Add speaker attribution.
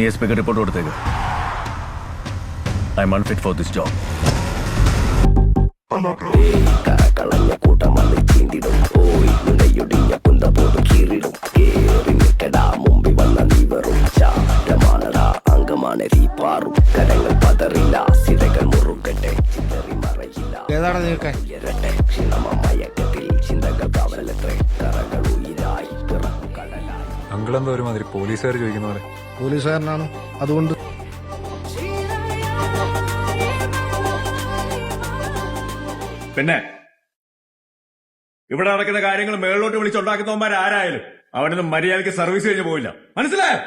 Speaker 1: നീ SP ക്ക് report കൊടുത്തേക്ക്. I M unfit for this job.
Speaker 2: കളഞ്ഞ കൂട്ടമതി ചീന്തിടും പോയി മുലയൊടിഞ്ഞ കുന്ത പോലും കീറിടും കേറി നിൽക്കടാ മുമ്പിൽ വന്ന നീ വെറും ചാരമാണടാ അങ്കമാണ് രീപ്പാറും കരങ്ങൾ പതറില്ല സിരകൾ മുറുകട്ടെ ചിതറി മറയില്ല ഉയരട്ടെ ക്ഷീണമയക്കത്തിൽ ചിന്തകൾ കവലത്തെ കറകൾ ഉയിരായി പിറക്കും കടലായി.
Speaker 3: അങ്കിളെന്താ ഒരുമാതിരി പോലീസുകാർ ചോദിക്കുന്ന പോലെ?
Speaker 4: പോലീസുകാരനാണ്, അതുകൊണ്ട്
Speaker 1: പിന്നെ ഇവിടെ നടക്കുന്ന കാര്യങ്ങൾ മേളിലോട്ട് വിളിച്ചുണ്ടാക്കുന്നവന്മാർ ആരായാലും അവനൊന്നും മര്യാദയ്ക്ക് സർവീസ് കഴിഞ്ഞ് പോയില്ല. മനസ്സിലായോ?